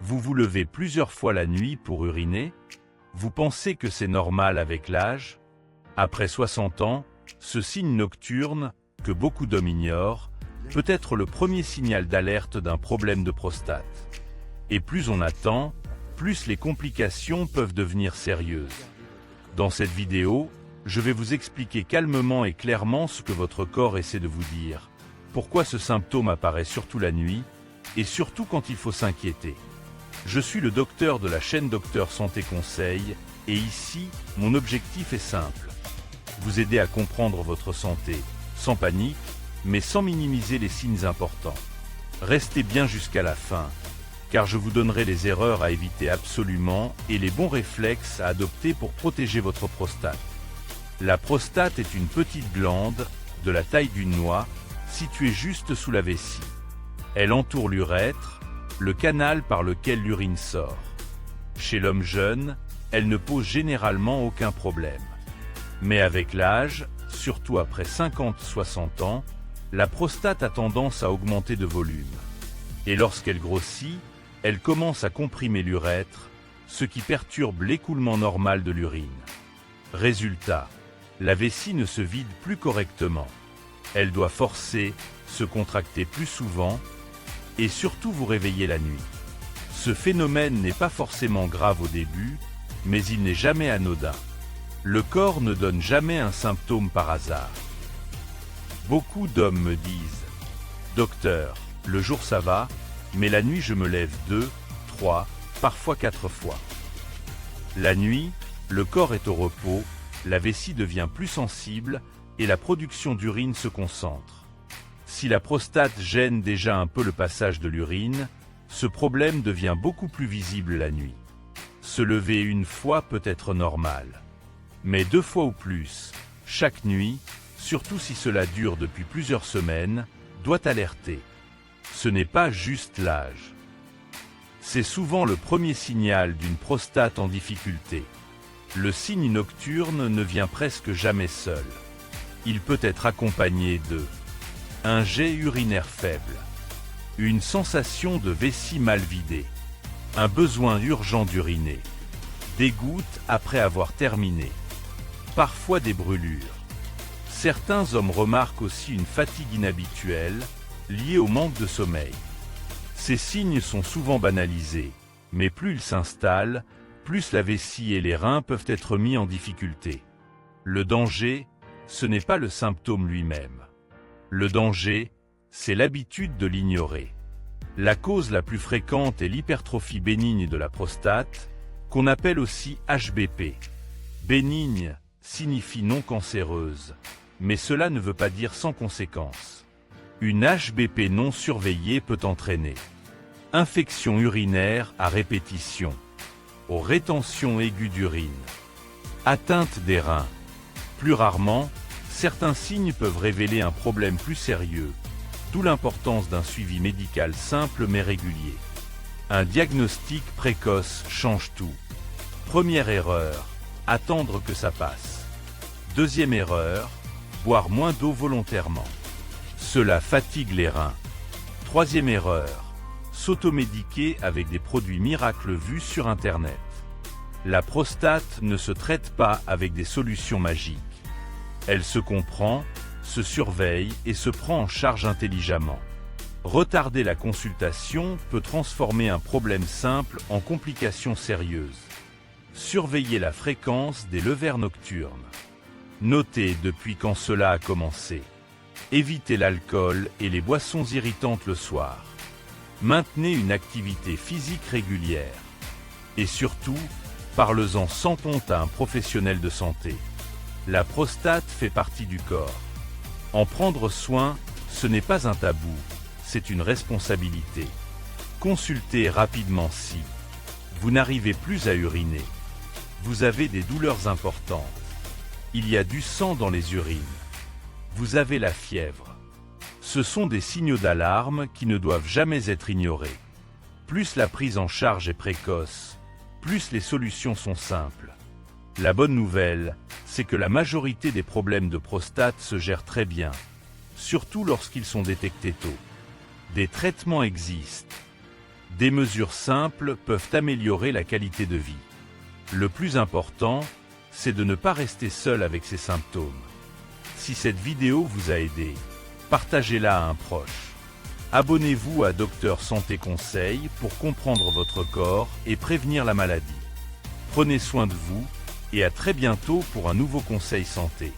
Vous vous levez plusieurs fois la nuit pour uriner? Vous pensez que c'est normal avec l'âge? Après 60 ans, ce signe nocturne, que beaucoup d'hommes ignorent, peut être le premier signal d'alerte d'un problème de prostate. Et plus on attend, plus les complications peuvent devenir sérieuses. Dans cette vidéo, je vais vous expliquer calmement et clairement ce que votre corps essaie de vous dire, pourquoi ce symptôme apparaît surtout la nuit, et surtout quand il faut s'inquiéter. Je suis le docteur de la chaîne Docteur Santé Conseil, et ici, mon objectif est simple. Vous aider à comprendre votre santé, sans panique, mais sans minimiser les signes importants. Restez bien jusqu'à la fin, car je vous donnerai les erreurs à éviter absolument et les bons réflexes à adopter pour protéger votre prostate. La prostate est une petite glande, de la taille d'une noix, située juste sous la vessie. Elle entoure l'urètre, le canal par lequel l'urine sort. Chez l'homme jeune, elle ne pose généralement aucun problème. Mais avec l'âge, surtout après 50-60 ans, la prostate a tendance à augmenter de volume. Et lorsqu'elle grossit, elle commence à comprimer l'urètre, ce qui perturbe l'écoulement normal de l'urine. Résultat, la vessie ne se vide plus correctement. Elle doit forcer, se contracter plus souvent, et surtout vous réveiller la nuit. Ce phénomène n'est pas forcément grave au début, mais il n'est jamais anodin. Le corps ne donne jamais un symptôme par hasard. Beaucoup d'hommes me disent « Docteur, le jour ça va, mais la nuit je me lève 2, 3, parfois 4 fois. » La nuit, le corps est au repos, la vessie devient plus sensible et la production d'urine se concentre. Si la prostate gêne déjà un peu le passage de l'urine, ce problème devient beaucoup plus visible la nuit. Se lever une fois peut être normal. Mais 2 fois ou plus, chaque nuit, surtout si cela dure depuis plusieurs semaines, doit alerter. Ce n'est pas juste l'âge. C'est souvent le premier signal d'une prostate en difficulté. Le signe nocturne ne vient presque jamais seul. Il peut être accompagné de un jet urinaire faible, une sensation de vessie mal vidée, un besoin urgent d'uriner, des gouttes après avoir terminé, parfois des brûlures. Certains hommes remarquent aussi une fatigue inhabituelle, liée au manque de sommeil. Ces signes sont souvent banalisés, mais plus ils s'installent, plus la vessie et les reins peuvent être mis en difficulté. Le danger, ce n'est pas le symptôme lui-même. Le danger, c'est l'habitude de l'ignorer. La cause la plus fréquente est l'hypertrophie bénigne de la prostate, qu'on appelle aussi HBP. Bénigne signifie non cancéreuse, mais cela ne veut pas dire sans conséquence. Une HBP non surveillée peut entraîner infection urinaire à répétition, aux rétentions aiguës d'urine, atteinte des reins. Plus rarement, certains signes peuvent révéler un problème plus sérieux, d'où l'importance d'un suivi médical simple mais régulier. Un diagnostic précoce change tout. Première erreur, attendre que ça passe. Deuxième erreur, boire moins d'eau volontairement. Cela fatigue les reins. Troisième erreur, s'automédiquer avec des produits miracles vus sur Internet. La prostate ne se traite pas avec des solutions magiques. Elle se comprend, se surveille et se prend en charge intelligemment. Retarder la consultation peut transformer un problème simple en complications sérieuses. Surveillez la fréquence des levers nocturnes. Notez depuis quand cela a commencé. Évitez l'alcool et les boissons irritantes le soir. Maintenez une activité physique régulière. Et surtout, parlez-en sans honte à un professionnel de santé. La prostate fait partie du corps. En prendre soin, ce n'est pas un tabou, c'est une responsabilité. Consultez rapidement si vous n'arrivez plus à uriner. Vous avez des douleurs importantes. Il y a du sang dans les urines. Vous avez la fièvre. Ce sont des signaux d'alarme qui ne doivent jamais être ignorés. Plus la prise en charge est précoce, plus les solutions sont simples. La bonne nouvelle, c'est que la majorité des problèmes de prostate se gèrent très bien, surtout lorsqu'ils sont détectés tôt. Des traitements existent. Des mesures simples peuvent améliorer la qualité de vie. Le plus important, c'est de ne pas rester seul avec ces symptômes. Si cette vidéo vous a aidé, partagez-la à un proche. Abonnez-vous à Docteur Santé Conseil pour comprendre votre corps et prévenir la maladie. Prenez soin de vous et à très bientôt pour un nouveau conseil santé.